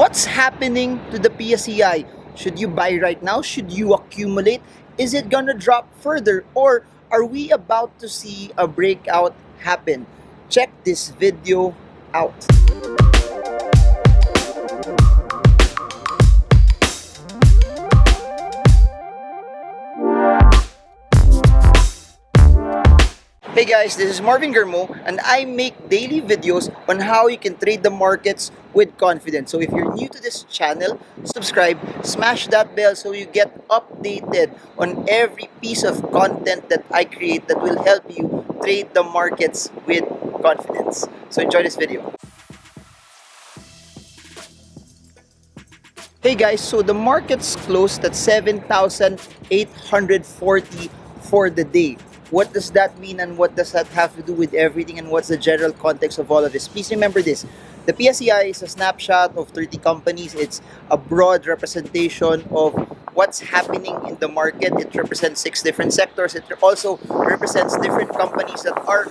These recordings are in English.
What's happening to the PSEI? Should you buy right now? Should you accumulate? Is it gonna drop further? Or are we about to see a breakout happen? Check this video out. Hey guys, this is Marvin Germo and I make daily videos on how you can trade the markets with confidence. So if you're new to this channel, subscribe, smash that bell so you get updated on every piece of content that I create that will help you trade the markets with confidence. So enjoy this video. Hey guys, so the markets closed at 7,840 for the day. What does that mean and what does that have to do with everything and what's the general context of all of this? Please remember this. The PSEI is a snapshot of 30 companies. It's a broad representation of what's happening in the market. It represents 6 different sectors. It also represents different companies that are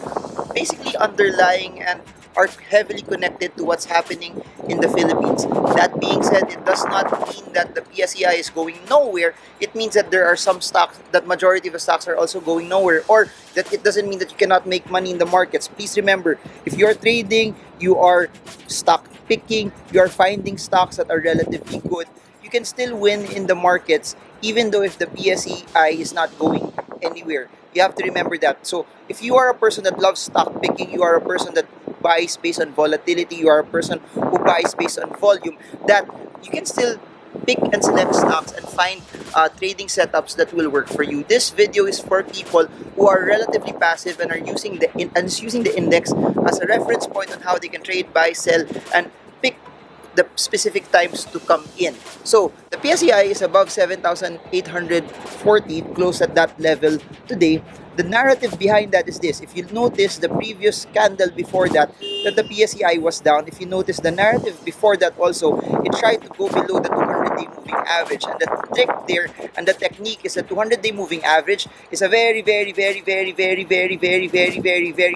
basically underlying and are heavily connected to what's happening in the Philippines. That being said, it does not mean that the PSEI is going nowhere. It means that there are some stocks, that majority of the stocks are also going nowhere, or that it doesn't mean that you cannot make money in the markets. Please remember, if you're trading, you are stock picking, you are finding stocks that are relatively good, you can still win in the markets even though if the PSEI is not going anywhere. You have to remember that. So if you are a person that loves stock picking, you are a person that buys based on volatility, you are a person who buys based on volume, that you can still pick and select stocks and find trading setups that will work for you. This video is for people who are relatively passive and are using the index as a reference point on how they can trade, buy, sell, and pick the specific times to come in. So the PSEI is above 7,840, close at that level today. The narrative behind that is this. If you notice the previous candle before that the PSEI was down, if you notice the narrative before that also, it tried to go below the 200-day moving average. And the trick there and the technique is the 200-day moving average is a very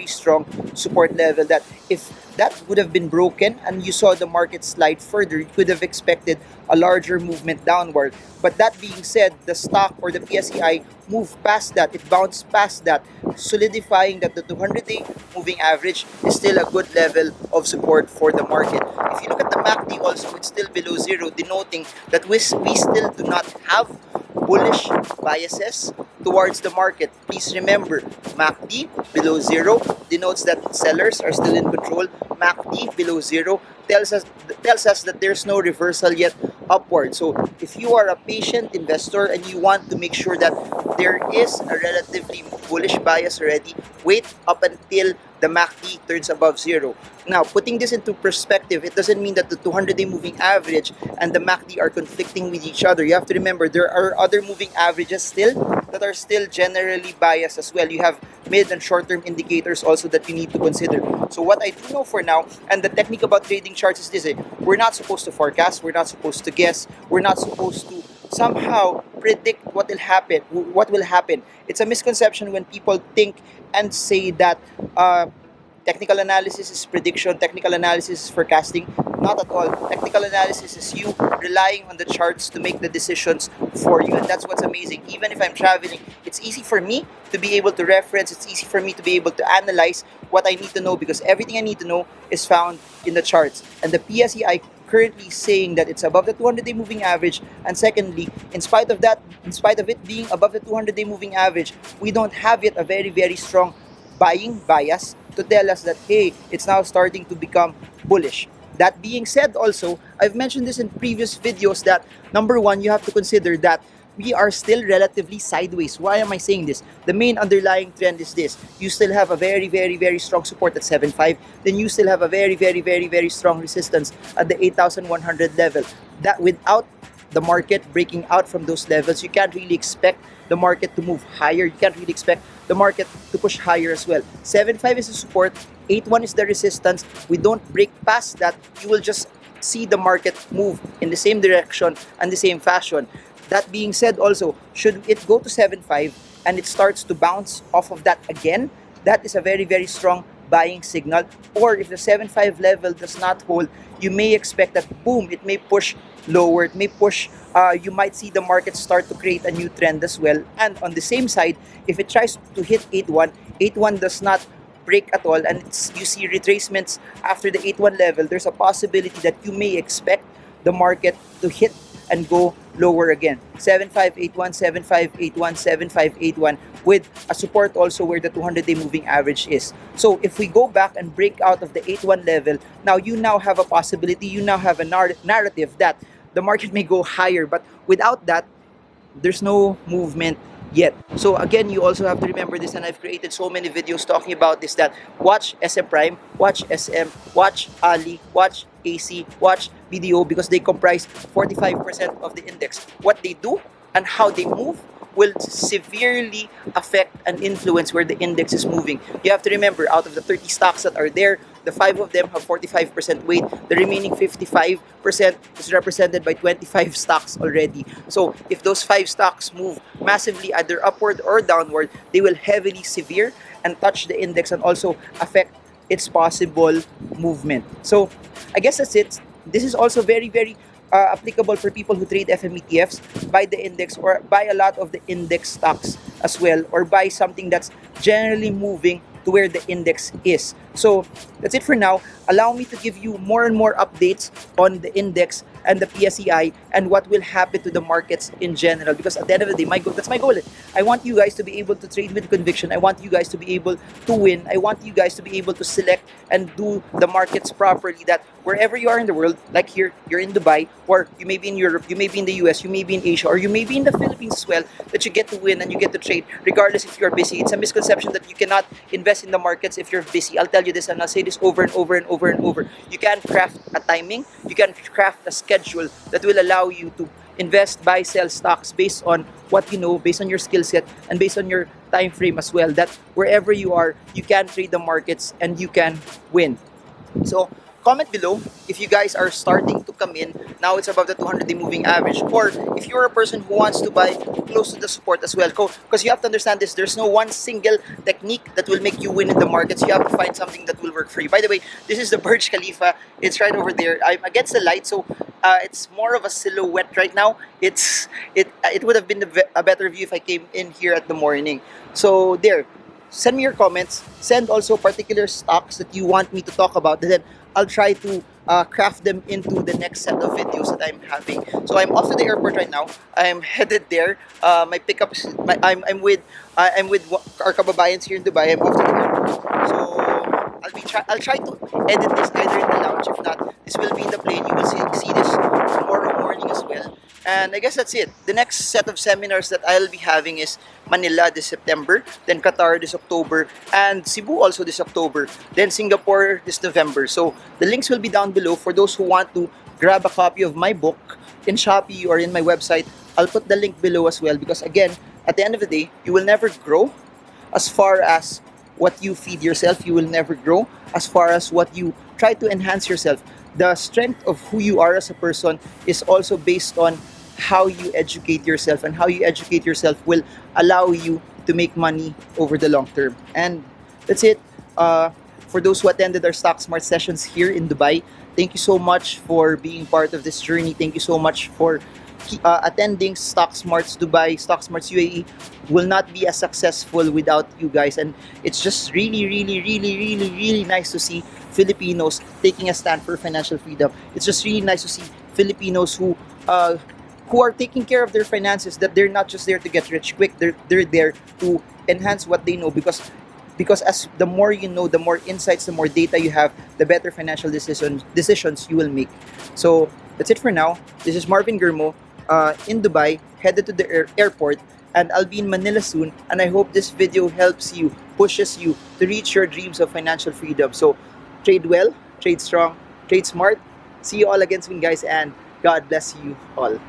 strong support level that if that would have been broken and you saw the market slide further, you could have expected a larger movement downward. But that being said, the stock or the PSEI moved past that, it bounced past that, solidifying that the 200-day moving average is still a good level of support for the market. If you look at the MACD also, it's still below zero, denoting that we still do not have bullish biases towards the market. Please remember, MACD below zero denotes that sellers are still in control. MACD below zero tells us that there's no reversal yet upward. So if you are a patient investor and you want to make sure that there is a relatively bullish bias already, wait up until the MACD turns above zero. Now, putting this into perspective, it doesn't mean that the 200-day moving average and the MACD are conflicting with each other. You have to remember there are other moving averages still that are still generally biased as well. You have mid and short-term indicators also that you need to consider. So what I do know for now, and the technique about trading charts is this: we're not supposed to forecast, we're not supposed to guess, we're not supposed to somehow predict what will happen. It's a misconception when people think and say that technical analysis is prediction, technical analysis is forecasting. Not at all. Technical analysis is you relying on the charts to make the decisions for you, and that's what's amazing. Even if I'm traveling, it's easy for me to be able to reference, it's easy for me to be able to analyze what I need to know, because everything I need to know is found in the charts. And the PSEI currently saying that it's above the 200-day moving average, and secondly, in spite of it being above the 200-day moving average, we don't have yet a very strong buying bias to tell us that, hey, it's now starting to become bullish. That being said also, I've mentioned this in previous videos that, number one, you have to consider that we are still relatively sideways. Why am I saying this? The main underlying trend is this. You still have a very strong support at 7.5. Then you still have a very strong resistance at the 8,100 level. That without the market breaking out from those levels, you can't really expect the market to move higher. You can't really expect the market to push higher as well. 7.5 is the support, 8.1 is the resistance. We don't break past that, you will just see the market move in the same direction and the same fashion. That being said also, should it go to 7.5 and it starts to bounce off of that again, that is a very strong buying signal, or if the 7.5 level does not hold, you may expect that boom, it may push lower, it may push, you might see the market start to create a new trend as well. And on the same side, if it tries to hit 8.1, 8.1 does not break at all, and you see retracements after the 8.1 level, there's a possibility that you may expect the market to hit and go lower again. 7.581, 7.581, 7.581, with a support also where the 200-day moving average is. So if we go back and break out of the 8.1 level, now you now have a possibility, you now have a narrative that the market may go higher, but without that, there's no movement yet. So again, you also have to remember this, and I've created so many videos talking about this, that watch SM Prime, watch SM, watch Ali, watch AC, watch BDO, because they comprise 45% of the index. What they do and how they move will severely affect and influence where the index is moving. You have to remember, out of the 30 stocks that are there, the 5 of them have 45% weight. The remaining 55% is represented by 25 stocks already. So if those 5 stocks move massively, either upward or downward, they will heavily severe and touch the index and also affect its possible movement. So I guess that's it. This is also very, very applicable for people who trade FMETFs, buy the index or buy a lot of the index stocks as well, or buy something that's generally moving to where the index is. So that's it for now. Allow me to give you more and more updates on the index and the PSEI and what will happen to the markets in general, because at the end of the day, that's my goal. I want you guys to be able to trade with conviction. I want you guys to be able to win. I want you guys to be able to select and do the markets properly, that wherever you are in the world, like here, you're in Dubai, or you may be in Europe, you may be in the US, you may be in Asia, or you may be in the Philippines as well, that you get to win and you get to trade regardless if you're busy. It's a misconception that you cannot invest in the markets if you're busy. I'll tell you this, and I'll say this over and over and over and over. You can craft a timing, you can craft a schedule that will allow you to invest, buy, sell stocks based on what you know, based on your skill set, and based on your time frame as well, that wherever you are, you can trade the markets and you can win. So comment below if you guys are starting to come in. Now it's above the 200-day moving average, or if you're a person who wants to buy close to the support as well. Because you have to understand this, there's no one single technique that will make you win in the markets. You have to find something that will work for you. By the way, this is the Burj Khalifa. It's right over there. I'm against the light, so it's more of a silhouette right now. It would have been a better view if I came in here at the morning. So there. Send me your comments. Send also particular stocks that you want me to talk about, and then I'll try to craft them into the next set of videos that I'm having. So I'm off to the airport right now. I'm headed there. My pickup is, I'm with our kababayans here in Dubai. I'm off to the airport. So I'll try to edit this either in the lounge. If not, this will be in the plane. You will see this tomorrow morning as well. And I guess that's it. The next set of seminars that I'll be having is Manila this September, then Qatar this October, and Cebu also this October, then Singapore this November. So the links will be down below for those who want to grab a copy of my book in Shopee or in my website. I'll put the link below as well, because again, at the end of the day, you will never grow as far as what you feed yourself. You will never grow as far as what you try to enhance yourself. The strength of who you are as a person is also based on how you educate yourself, and how you educate yourself will allow you to make money over the long term. And that's it. For those who attended our Stock Smart sessions here in Dubai, thank you so much for being part of this journey. Thank you so much for attending Stock Smarts Dubai. Stock Smarts UAE will not be as successful without you guys, and it's just really, really, really, really, really nice to see Filipinos taking a stand for financial freedom. It's just really nice to see Filipinos who are taking care of their finances, that they're not just there to get rich quick. They're there to enhance what they know, because as the more you know, the more insights, the more data you have, the better financial decisions you will make. So that's it for now. This is Marvin Germo in Dubai, headed to the airport, and I'll be in Manila soon. And I hope this video helps you, pushes you to reach your dreams of financial freedom. So trade well, trade strong, trade smart. See you all again soon, guys, and God bless you all.